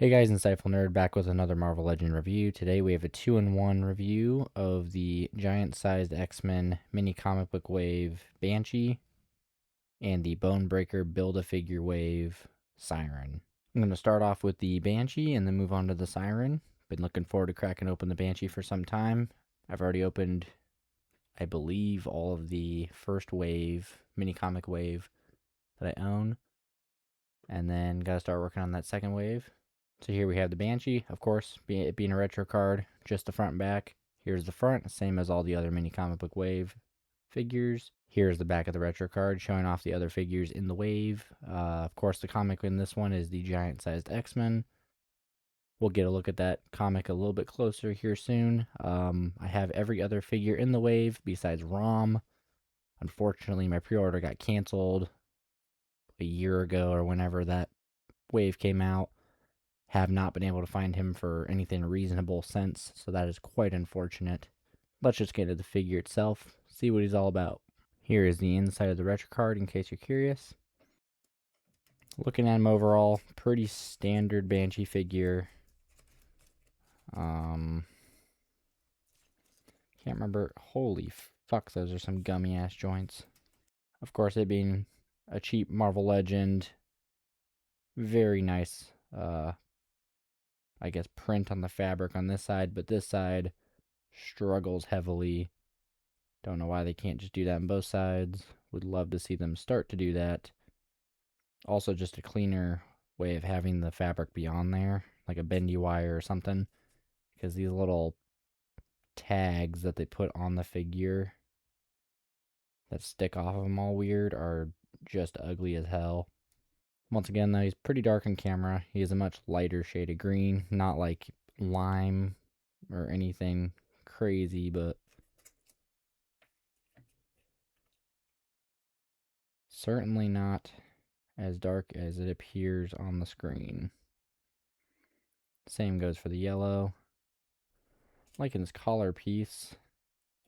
Hey guys, Insightful Nerd back with another Marvel Legend review. Today we have a 2-in-1 review of the giant-sized X-Men mini comic book wave Banshee and the Bonebreaker Build-A-Figure wave Siren. I'm going to start off with the Banshee and then move on to the Siren. Been looking forward to cracking open the Banshee for some time. I've already opened, I believe, all of the first wave, mini comic wave that I own. And then got to start working on that second wave. So here we have the Banshee, of course, it being a retro card, just the front and back. Here's the front, same as all the other mini comic book wave figures. Here's the back of the retro card, showing off the other figures in the wave. Of course, the comic in this one is the giant-sized X-Men. We'll get a look at that comic a little bit closer here soon. I have every other figure in the wave besides Rom. Unfortunately, my pre-order got canceled a year ago or whenever that wave came out. Have not been able to find him for anything reasonable since, so that is quite unfortunate. Let's just get to the figure itself, see what he's all about. Here is the inside of the retro card in case you're curious. Looking at him overall, pretty standard Banshee figure. Can't remember. Holy fuck, those are some gummy ass joints. Of course, it being a cheap Marvel Legend, very nice I guess print on the fabric on this side, but this side struggles heavily. Don't know why they can't just do that on both sides. Would love to see them start to do that. Also, just a cleaner way of having the fabric be on there, like a bendy wire or something, because these little tags that they put on the figure that stick off of them all weird are just ugly as hell. Once again, though, he's pretty dark on camera. He is a much lighter shade of green, not like lime or anything crazy, but certainly not as dark as it appears on the screen. Same goes for the yellow. Liking this collar piece.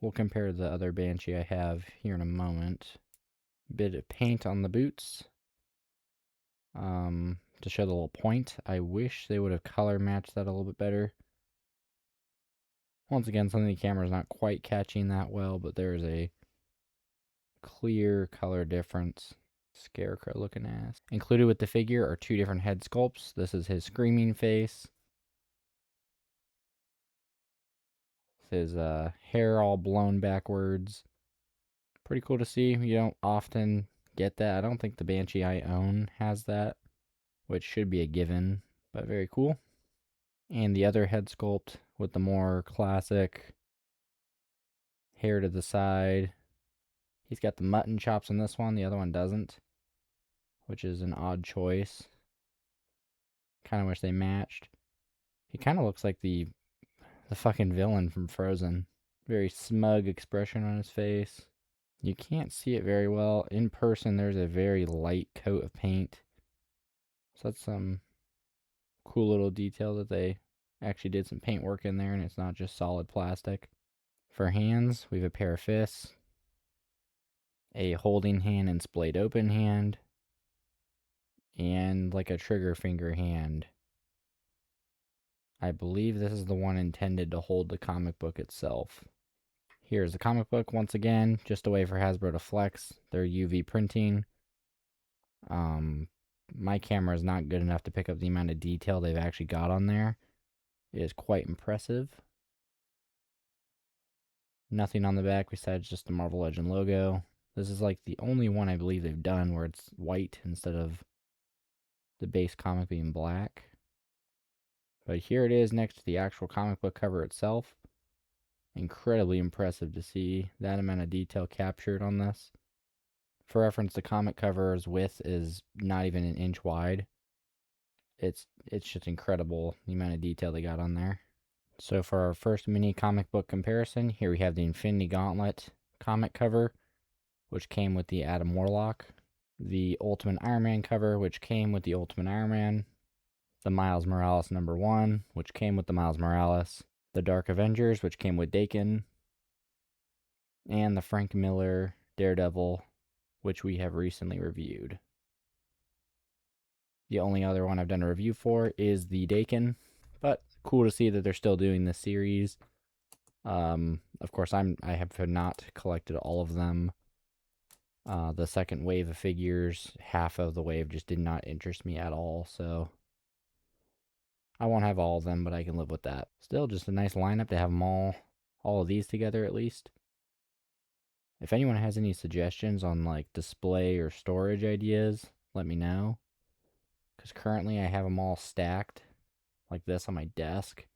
We'll compare the other Banshee I have here in a moment. Bit of paint on the boots. To show the little point. I wish they would have color matched that a little bit better. Once again, something the camera's not quite catching that well, but there is a clear color difference. Scarecrow looking ass. Included with the figure are two different head sculpts. This is his screaming face. His hair all blown backwards. Pretty cool to see. You don't often get that. I don't think the Banshee I own has that, which should be a given, but very cool. And the other head sculpt with the more classic hair to the side. He's got the mutton chops on this one, the other one doesn't, which is an odd choice. Kind of wish they matched. He kind of looks like the fucking villain from Frozen. Very smug expression on his face. You can't see it very well. In person, there's a very light coat of paint. So that's some cool little detail that they actually did some paint work in there and it's not just solid plastic. For hands, we have a pair of fists, a holding hand and splayed open hand, and like a trigger finger hand. I believe this is the one intended to hold the comic book itself. Here's the comic book once again, just a way for Hasbro to flex their UV printing. My camera is not good enough to pick up the amount of detail they've actually got on there. It is quite impressive. Nothing on the back besides just the Marvel Legend logo. This is like the only one I believe they've done where it's white instead of the base comic being black. But here it is next to the actual comic book cover itself. Incredibly impressive to see that amount of detail captured on this. For reference, the comic cover's width is not even an inch wide. It's just incredible the amount of detail they got on there. So for our first mini comic book comparison, here we have the Infinity Gauntlet comic cover, which came with the Adam Warlock. The Ultimate Iron Man cover, which came with the Ultimate Iron Man. The Miles Morales #1, which came with the Miles Morales. The Dark Avengers, which came with Daken. And the Frank Miller Daredevil, which we have recently reviewed. The only other one I've done a review for is the Dakin, but cool to see that they're still doing this series. Of course, I have not collected all of them. The second wave of figures, half of the wave just did not interest me at all, so I won't have all of them, but I can live with that. Still, just a nice lineup to have them all of these together at least. If anyone has any suggestions on like display or storage ideas, let me know. Because currently I have them all stacked like this on my desk.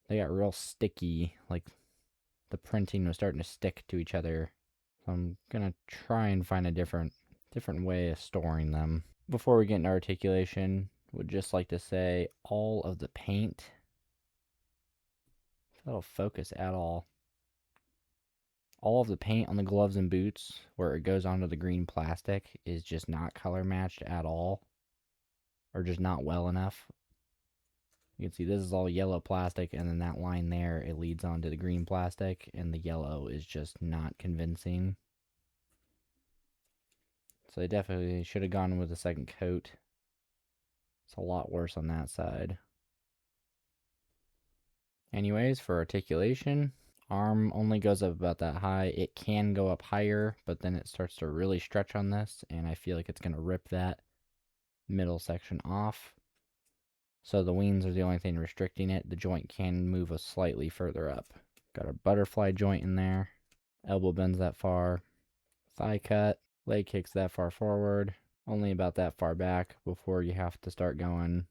They got real sticky, like the printing was starting to stick to each other. So I'm gonna try and find a different way of storing them. Before we get into articulation, would just like to say all of the paint, if that'll focus at all of the paint on the gloves and boots where it goes onto the green plastic is just not color matched at all, or just not well enough. You can see this is all yellow plastic, and then that line there, it leads onto the green plastic, and the yellow is just not convincing. So they definitely should have gone with a second coat. It's a lot worse on that side. Anyways, for articulation, arm only goes up about that high. It can go up higher, but then it starts to really stretch on this, and I feel like it's going to rip that middle section off. So the wings are the only thing restricting it. The joint can move a slightly further up. Got a butterfly joint in there. Elbow bends that far. Thigh cut. Leg kicks that far forward. Only about that far back before you have to start going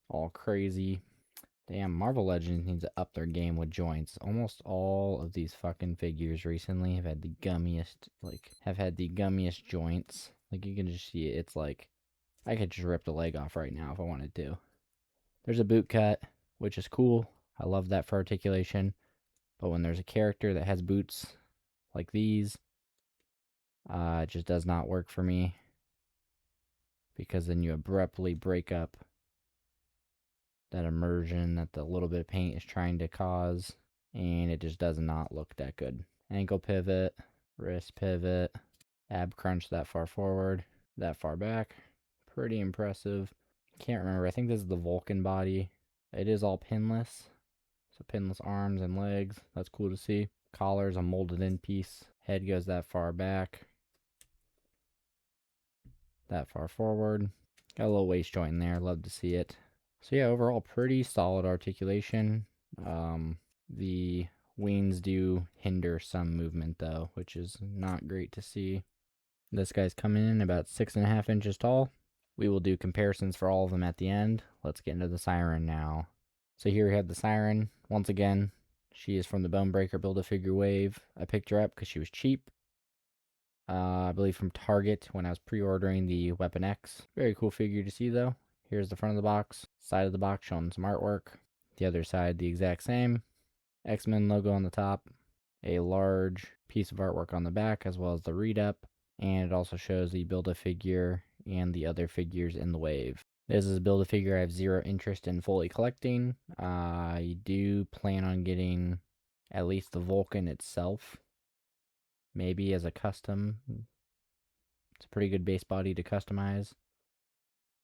all crazy. Damn, Marvel Legends needs to up their game with joints. Almost all of these fucking figures recently have had the gummiest joints. Like, you can just see it. It's like, I could just rip the leg off right now if I wanted to. There's a boot cut, which is cool. I love that for articulation. But when there's a character that has boots like these, it just does not work for me. Because then you abruptly break up that immersion that the little bit of paint is trying to cause, and it just does not look that good. Ankle pivot, wrist pivot, ab crunch that far forward, that far back. Pretty impressive. Can't remember. I think this is the Vulcan body. It is all pinless. So pinless arms and legs. That's cool to see. Collar's a molded in piece. Head goes that far back. That far forward. Got a little waist joint in there. Love to see it. So yeah, overall pretty solid articulation. The wings do hinder some movement though, which is not great to see. This guy's coming in about 6.5 inches tall. We will do comparisons for all of them at the end. Let's get into the Siryn now. So here we have the Siryn. Once again, she is from the Bonebreaker Build-A-Figure wave. I picked her up because she was cheap. I believe from Target when I was pre-ordering the Weapon X. Very cool figure to see though. Here's the front of the box, side of the box showing some artwork. The other side the exact same. X-Men logo on the top. A large piece of artwork on the back as well as the read-up. And it also shows the Build-A-Figure and the other figures in the wave. This is a Build-A-Figure I have zero interest in fully collecting. I do plan on getting at least the Vulcan itself. Maybe as a custom. It's a pretty good base body to customize.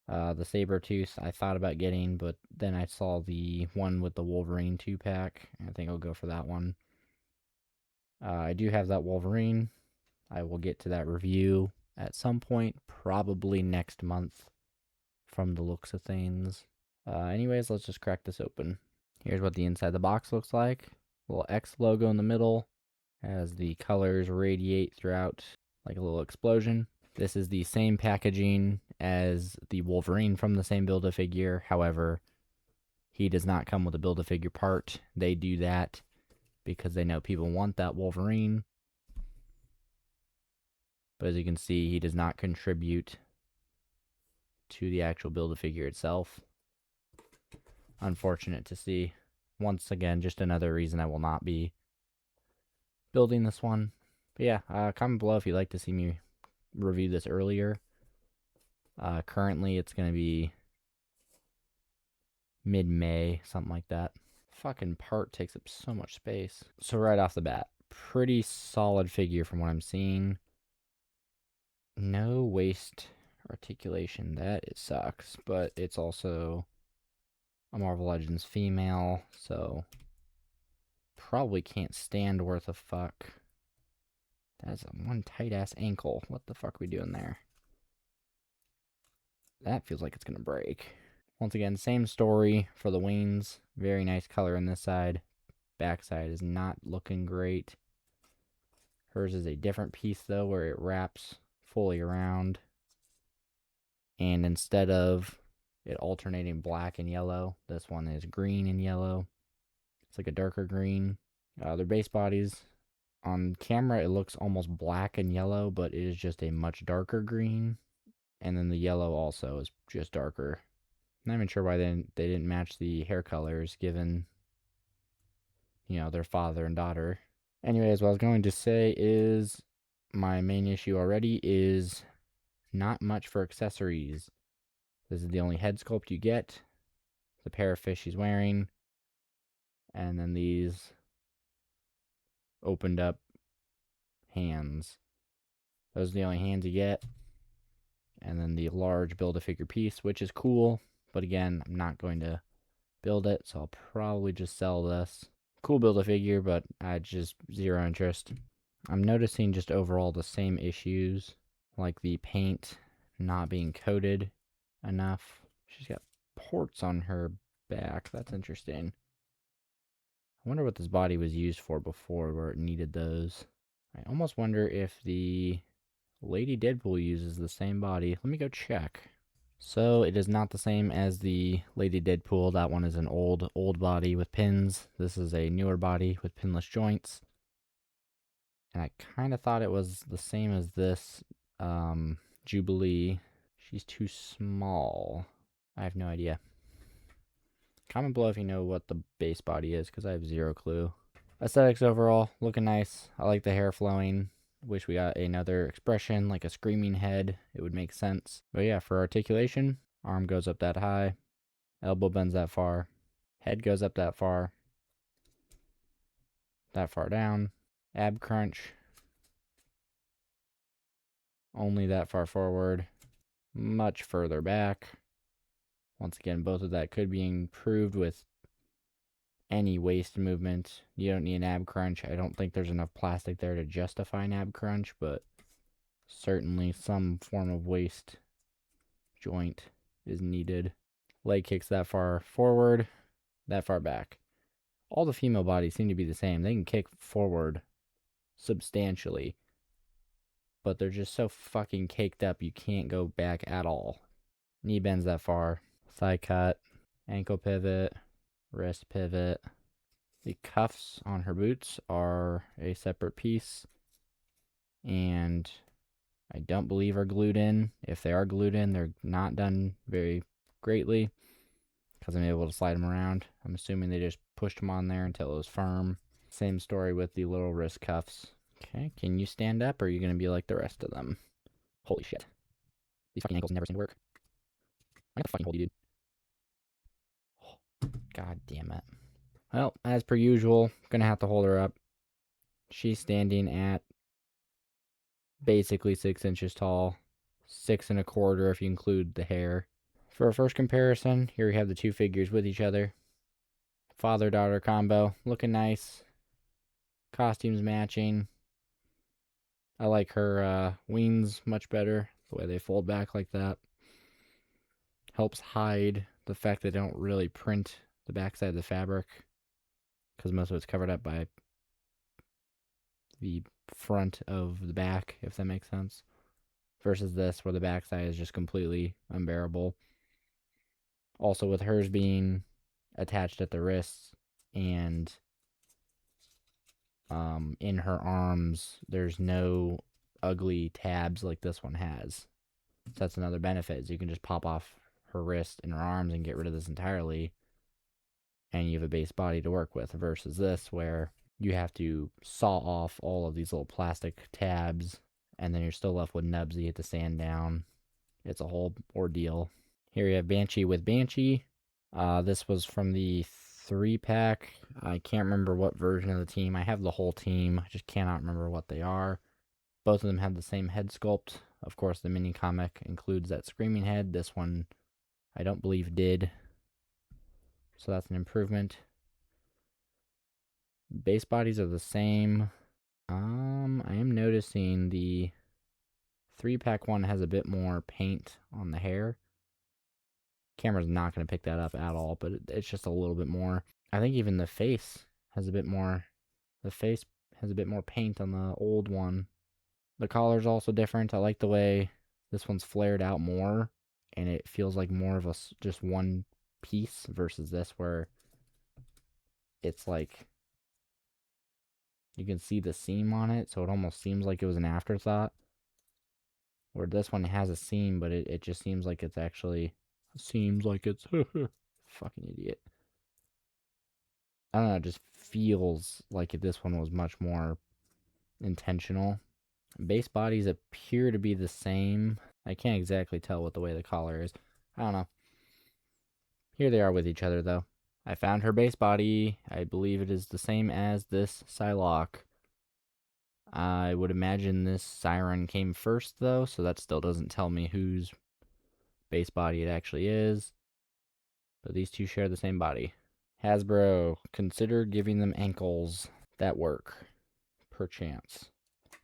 The Sabretooth I thought about getting, but then I saw the one with the Wolverine 2-pack. I think I'll go for that one. I do have that Wolverine. I will get to that review at some point, probably next month, from the looks of things. Anyways, let's just crack this open. Here's what the inside of the box looks like. Little X logo in the middle, as the colors radiate throughout like a little explosion. This is the same packaging as the Wolverine from the same Build-A-Figure. However, he does not come with a Build-A-Figure part. They do that because they know people want that Wolverine. But as you can see, he does not contribute to the actual Build-A-Figure itself. Unfortunate to see. Once again, just another reason I will not be building this one. But yeah, comment below if you'd like to see me review this earlier. Currently, it's going to be mid-May, something like that. Fucking part takes up so much space. So right off the bat, pretty solid figure from what I'm seeing. No waist Articulation, that it sucks, but it's also a Marvel Legends female, so probably can't stand worth a fuck. That's one tight-ass ankle. What the fuck are we doing there? That feels like it's gonna break. Once again, same story for the wings. Very nice color on this side. Backside is not looking great. Hers is a different piece, though, where it wraps fully around. And instead of it alternating black and yellow, this one is green and yellow. It's like a darker green. Their base bodies, on camera, it looks almost black and yellow, but it is just a much darker green. And then the yellow also is just darker. Not even sure why they didn't match the hair colors, given, you know, their father and daughter. Anyways, what I was going to say is my main issue already is not much for accessories. This is the only head sculpt you get. The pair of fish she's wearing. And then these opened up hands. Those are the only hands you get. And then the large Build-A-Figure piece, which is cool. But again, I'm not going to build it, so I'll probably just sell this. Cool Build-A-Figure, but I just zero interest. I'm noticing just overall the same issues, like the paint not being coated enough. She's got ports on her back. That's interesting. I wonder what this body was used for before, where it needed those. I almost wonder if the Lady Deadpool uses the same body. Let me go check. So it is not the same as the Lady Deadpool. That one is an old body with pins. This is a newer body with pinless joints. And I kind of thought it was the same as this Jubilee. She's too small. I have no idea. Comment below if you know what the base body is, because I have zero clue. Aesthetics overall, looking nice. I like the hair flowing. Wish we got another expression, like a screaming head. It would make sense. But yeah, for articulation, arm goes up that high. Elbow bends that far. Head goes up that far. That far down. Ab crunch. Only that far forward. Much further back. Once again, both of that could be improved with any waist movement. You don't need an ab crunch. I don't think there's enough plastic there to justify an ab crunch, but certainly some form of waist joint is needed. Leg kicks that far forward, that far back. All the female bodies seem to be the same. They can kick forward substantially, but they're just so fucking caked up you can't go back at all. Knee bends that far. Thigh cut, ankle pivot, wrist pivot. The cuffs on her boots are a separate piece, and I don't believe are glued in. If they are glued in, they're not done very greatly, because I'm able to slide them around. I'm assuming they just pushed them on there until it was firm. Same story with the little wrist cuffs. Okay, can you stand up, or are you going to be like the rest of them? Holy shit. These fucking ankles never seem to work. I got to fucking hold you, dude. God damn it. Well, as per usual, gonna have to hold her up. She's standing at basically 6 inches tall, 6 1/4 if you include the hair. For a first comparison, here we have the two figures with each other. Father-daughter combo, looking nice. Costumes matching. I like her wings much better, the way they fold back like that. Helps hide the fact they don't really print the backside of the fabric, because most of it's covered up by the front of the back, if that makes sense. Versus this, where the backside is just completely unbearable. Also, with hers being attached at the wrists and in her arms, there's no ugly tabs like this one has. So that's another benefit, is you can just pop off her wrist and her arms and get rid of this entirely, and you have a base body to work with, versus this, where you have to saw off all of these little plastic tabs, and then you're still left with nubs that you have to sand down. It's a whole ordeal. Here we have Banshee with Banshee. This was from the 3-pack. I can't remember what version of the team. I have the whole team. I just cannot remember what they are. Both of them have the same head sculpt Of course, the mini comic includes that screaming head. This one, I don't believe, did. So that's an improvement. Base bodies are the same. I am noticing the 3-pack one has a bit more paint on the hair. Camera's not going to pick that up at all, but it's just a little bit more. I think even the face has a bit more. The face has a bit more paint on the old one. The collar's also different. I like the way this one's flared out more, and it feels like more of a just one piece versus this where it's like you can see the seam on it, so it almost seems like it was an afterthought. Where this one has a seam, but it just seems like it's actually fucking idiot. I don't know, it just feels like this one was much more intentional. Base bodies appear to be the same. I can't exactly tell what the way the collar is. I don't know. Here they are with each other, though. I found her base body. I believe it is the same as this Psylocke. I would imagine this Siryn came first, though, so that still doesn't tell me whose base body it actually is. But these two share the same body. Hasbro, consider giving them ankles that work, perchance.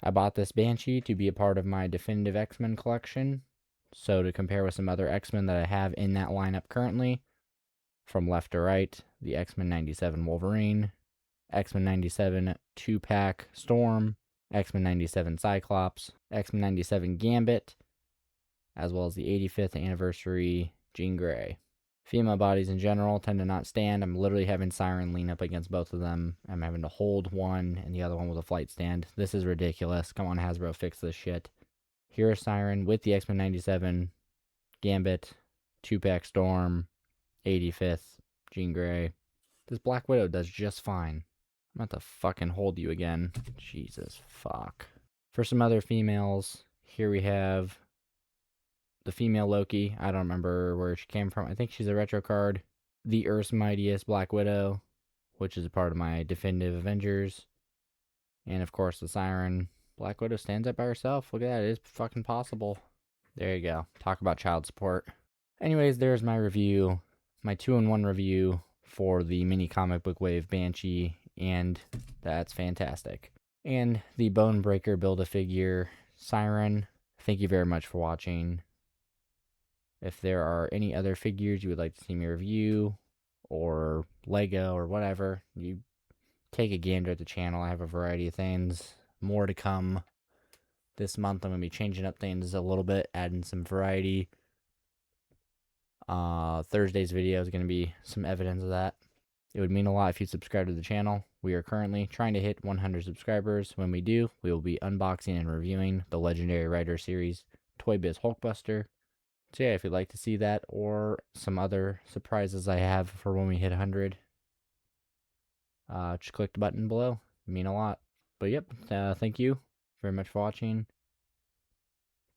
I bought this Banshee to be a part of my definitive X-Men collection. So to compare with some other X-Men that I have in that lineup currently, from left to right, the X-Men 97 Wolverine, X-Men 97 2-pack Storm, X-Men 97 Cyclops, X-Men 97 Gambit, as well as the 85th anniversary Jean Grey. Female bodies in general tend to not stand. I'm literally having Siryn lean up against both of them. I'm having to hold one and the other one with a flight stand. This is ridiculous. Come on, Hasbro, fix this shit. Here is Siryn with the X-Men 97 Gambit, 2-pack Storm, 85th Jean Grey. This Black Widow does just fine. I'm about to fucking hold you again. Jesus fuck. For some other females, here we have the female Loki. I don't remember where she came from. I think she's a retro card. The Earth's Mightiest Black Widow, which is a part of my definitive Avengers. And of course the Siryn. Black Widow stands up by herself. Look at that. It is fucking possible. There you go. Talk about child support. Anyways, there's my review. My 2-in-1 review for the mini comic book wave Banshee. And that's fantastic. And the Bone Breaker Build-A-Figure Siryn. Thank you very much for watching. If there are any other figures you would like to see me review, or Lego, or whatever, you take a gander at the channel. I have a variety of things. More to come this month. I'm going to be changing up things a little bit, adding some variety. Thursday's video is going to be some evidence of that. It would mean a lot if you subscribe to the channel. We are currently trying to hit 100 subscribers. When we do, we will be unboxing and reviewing the Legendary Rider series Toy Biz Hulkbuster. So yeah, if you'd like to see that or some other surprises I have for when we hit 100, just click the button below. It would mean a lot. But yep, thank you very much for watching.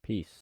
Peace.